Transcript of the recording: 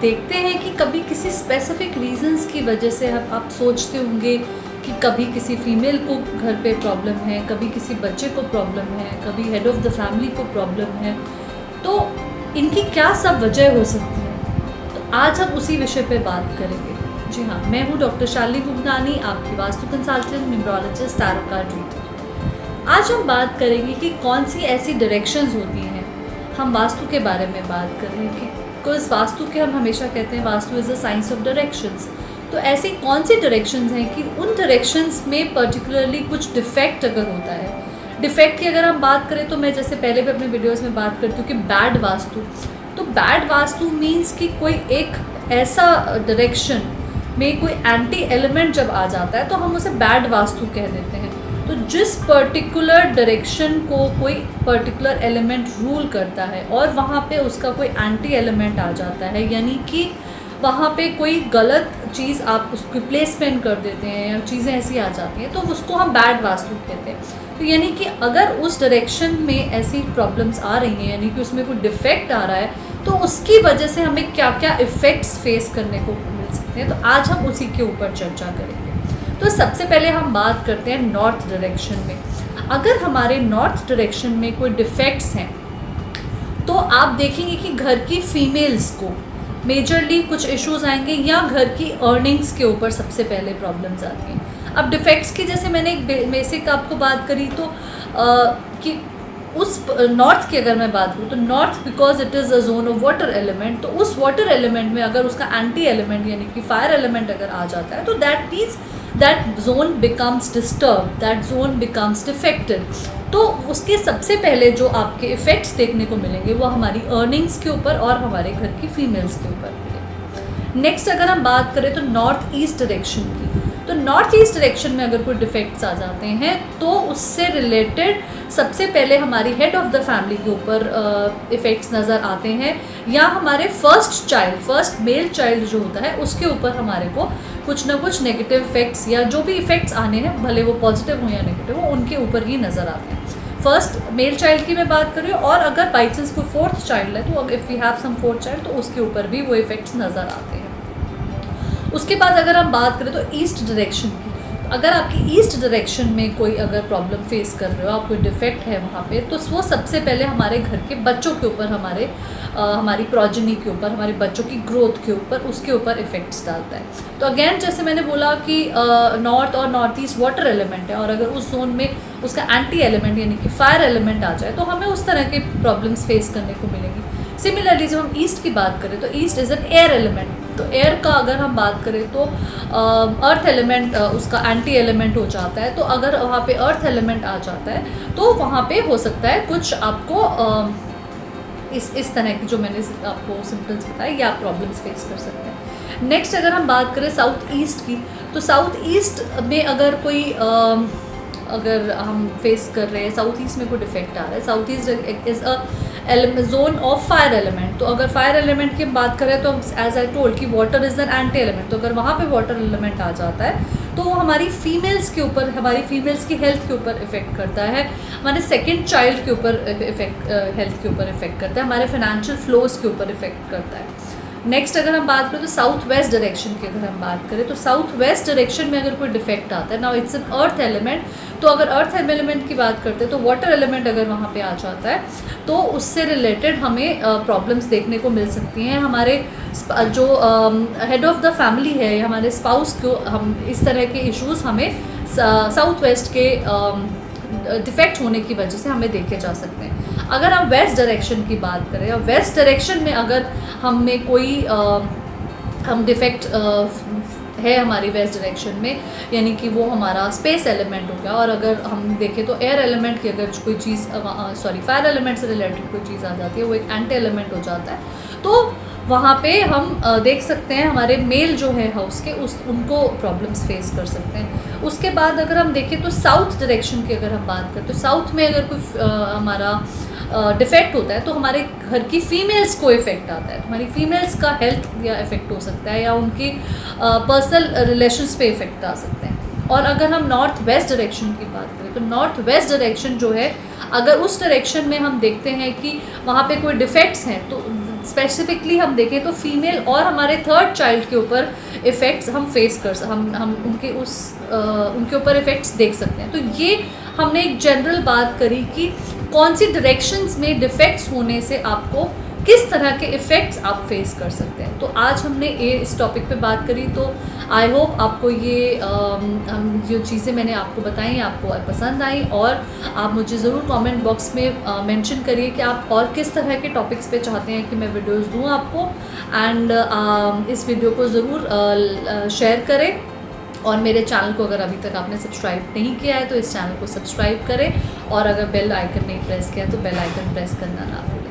देखते हैं कि कभी किसी स्पेसिफिक रीजंस की वजह से आप सोचते होंगे कि कभी किसी फीमेल को घर पे प्रॉब्लम है, कभी किसी बच्चे को प्रॉब्लम है, कभी हेड ऑफ़ द फैमिली को प्रॉब्लम है, तो इनकी क्या सब वजह हो सकती है। तो आज हम उसी विषय पे बात करेंगे। जी हाँ, मैं हूँ डॉक्टर शालिनी गुगनानी, आपकी vastu consultant, numerologist, tarot card reader. आज हम बात करेंगे कि कौन सी ऐसी डायरेक्शंस होती हैं, हम वास्तु के बारे में बात कर रहे हैं कि बिकॉज वास्तु के हम हमेशा कहते हैं vastu is a science of directions. तो ऐसी कौन सी डायरेक्शंस हैं कि उन डायरेक्शंस में पर्टिकुलरली कुछ डिफेक्ट अगर होता है, डिफेक्ट की अगर हम बात करें तो मैं जैसे पहले भी अपने वीडियोस में बात करती हूँ कि बैड वास्तु, तो बैड वास्तु मीन्स कि कोई एक ऐसा डायरेक्शन में कोई एंटी एलिमेंट जब आ जाता है तो हम उसे बैड वास्तु कह देते हैं। तो जिस पर्टिकुलर डायरेक्शन को कोई पर्टिकुलर एलिमेंट रूल करता है और वहाँ पे उसका कोई एंटी एलिमेंट आ जाता है, यानी कि वहाँ पे कोई गलत चीज़ आप उसकी प्लेसमेंट कर देते हैं या चीज़ें ऐसी आ जाती हैं, तो उसको हम बैड वास्तु कहते हैं। तो यानी कि अगर उस डायरेक्शन में ऐसी प्रॉब्लम्स आ रही हैं, यानी कि उसमें कोई डिफेक्ट आ रहा है, तो उसकी वजह से हमें क्या क्या इफ़ेक्ट्स फेस करने को मिल सकते हैं। तो आज हम उसी के ऊपर चर्चा करेंगे। तो सबसे पहले हम बात करते हैं नॉर्थ डायरेक्शन में। अगर हमारे नॉर्थ डायरेक्शन में कोई डिफेक्ट्स हैं तो आप देखेंगे कि घर की फीमेल्स को मेजरली कुछ इश्यूज आएंगे या घर की अर्निंग्स के ऊपर सबसे पहले प्रॉब्लम्स आती हैं। अब डिफेक्ट्स की जैसे मैंने एक बेसिक आपको बात करी तो कि उस नॉर्थ की अगर मैं बात करूँ तो north because it is a zone of water element, तो उस वाटर एलिमेंट में अगर उसका एंटी एलिमेंट यानी कि फायर एलिमेंट अगर आ जाता है तो that means that zone becomes disturb, that zone becomes defected. तो उसके सबसे पहले जो आपके इफ़ेक्ट्स देखने को मिलेंगे वो हमारी अर्निंग्स के ऊपर और हमारे घर की फीमेल्स के ऊपर मिलेंगे। नेक्स्ट अगर हम बात करें तो नॉर्थ ईस्ट डायरेक्शन की, तो नॉर्थ ईस्ट डायरेक्शन में अगर कोई डिफेक्ट्स आ जाते हैं तो उससे रिलेटेड सबसे पहले हमारी हेड ऑफ़ द फैमिली के ऊपर इफ़ेक्ट्स नज़र आते हैं, या हमारे फर्स्ट मेल चाइल्ड जो होता है उसके ऊपर हमारे को कुछ ना कुछ नेगेटिव इफ़ेक्ट्स या जो भी इफ़ेक्ट्स आने हैं, भले वो पॉजिटिव हो या नेगेटिव हो, उनके ऊपर ही नज़र आते हैं। फर्स्ट मेल चाइल्ड की मैं बात कर रही हूँ, और अगर बाई चांस कोई फोर्थ चाइल्ड है तो if we have some fourth child तो उसके ऊपर भी वो इफ़ेक्ट्स नज़र आते हैं। उसके बाद अगर हम बात करें तो ईस्ट डायरेक्शन की, अगर आपकी ईस्ट डायरेक्शन में कोई अगर प्रॉब्लम फेस कर रहे हो, आप कोई डिफेक्ट है वहाँ पे, तो वो सबसे पहले हमारे घर के बच्चों के ऊपर, हमारी प्रोजेनी के ऊपर, हमारे बच्चों की ग्रोथ के ऊपर, उसके ऊपर इफ़ेक्ट्स डालता है। तो अगेन जैसे मैंने बोला कि नॉर्थ और नॉर्थ ईस्ट वाटर एलिमेंट है, और अगर उस जोन में उसका एंटी एलिमेंट यानी कि फायर एलिमेंट आ जाए तो हमें उस तरह के प्रॉब्लम्स फेस करने को मिलेंगी। सिमिलरली जब हम ईस्ट की बात करें तो east is an air element, तो एयर का अगर हम बात करें तो अर्थ एलिमेंट उसका एंटी एलिमेंट हो जाता है। तो अगर वहाँ पे अर्थ एलिमेंट आ जाता है तो वहाँ पे हो सकता है कुछ आपको इस तरह की जो मैंने आपको सिम्टम्स बताए या आप प्रॉब्लम्स फेस कर सकते हैं। नेक्स्ट अगर हम बात करें साउथ ईस्ट की, तो साउथ ईस्ट में अगर कोई अगर हम फेस कर रहे हैं, साउथ ईस्ट में कोई डिफेक्ट आ रहा है, south east is a zone of fire element. तो अगर फायर एलिमेंट की बात करें तो एज आई टोल्ड कि water is an anti element, तो अगर वहाँ पे वाटर एलिमेंट आ जाता है तो वो हमारी फीमेल्स के ऊपर, हमारी फीमेल्स की हेल्थ के ऊपर इफ़ेक्ट करता है, हमारे सेकंड चाइल्ड के ऊपर हेल्थ के ऊपर इफ़ेक्ट करता है, हमारे फाइनेंशियल फ्लोज के ऊपर इफ़ेक्ट करता है। नेक्स्ट अगर हम बात करें तो साउथ वेस्ट डायरेक्शन की अगर हम बात करें तो साउथ वेस्ट डायरेक्शन में अगर कोई डिफेक्ट आता है, now it's an earth element, तो अगर अर्थ एलिमेंट की बात करते हैं तो वाटर एलिमेंट अगर वहाँ पे आ जाता है तो उससे रिलेटेड हमें प्रॉब्लम्स देखने को मिल सकती हैं। हमारे जो हेड ऑफ़ द फैमिली है, हमारे स्पाउस को हम इस तरह के इश्यूज़ हमें साउथ वेस्ट के डिफेक्ट होने की वजह से हमें देखे जा सकते हैं। अगर हम वेस्ट डायरेक्शन की बात करें, और वेस्ट डायरेक्शन में अगर हमें कोई हम डिफेक्ट है हमारी वेस्ट डायरेक्शन में, यानी कि वो हमारा स्पेस एलिमेंट हो गया, और अगर हम देखें तो एयर एलिमेंट की अगर कोई चीज़ फायर एलिमेंट से रिलेटेड कोई चीज़ आ जाती है, वो एक एंटी एलिमेंट हो जाता है, तो वहाँ पे हम देख सकते हैं हमारे मेल जो है हाउस के उनको प्रॉब्लम्स फेस कर सकते हैं। उसके बाद अगर हम देखें तो साउथ डायरेक्शन की अगर हम बात करें तो साउथ में अगर कोई हमारा डिफेक्ट होता है तो हमारे घर की फीमेल्स को इफ़ेक्ट आता है, हमारी फीमेल्स का हेल्थ या इफ़ेक्ट हो सकता है, या उनकी पर्सनल रिलेशंस पे इफ़ेक्ट आ सकते हैं। और अगर हम नॉर्थ वेस्ट डायरेक्शन की बात करें तो नॉर्थ वेस्ट डायरेक्शन जो है, अगर उस डायरेक्शन में हम देखते हैं कि वहाँ पे कोई डिफेक्ट्स हैं तो स्पेसिफिकली हम देखें तो फीमेल और हमारे थर्ड चाइल्ड के ऊपर इफ़ेक्ट्स हम फेस कर हम उनके ऊपर इफ़ेक्ट्स देख सकते हैं। तो ये हमने एक जनरल बात करी कि कौन सी डायरेक्शंस में डिफेक्ट्स होने से आपको किस तरह के इफ़ेक्ट्स आप फेस कर सकते हैं। तो आज हमने इस टॉपिक पे बात करी। तो आई होप आपको ये जो चीज़ें मैंने आपको बताई आपको पसंद आई, और आप मुझे ज़रूर कमेंट बॉक्स में मेंशन करिए कि आप और किस तरह के टॉपिक्स पे चाहते हैं कि मैं वीडियोस दूँ आपको। एंड इस वीडियो को ज़रूर शेयर करें, और मेरे चैनल को अगर अभी तक आपने सब्सक्राइब नहीं किया है तो इस चैनल को सब्सक्राइब करें, और अगर बेल आइकन नहीं प्रेस किया तो बेल आइकन प्रेस करना ना भूलें।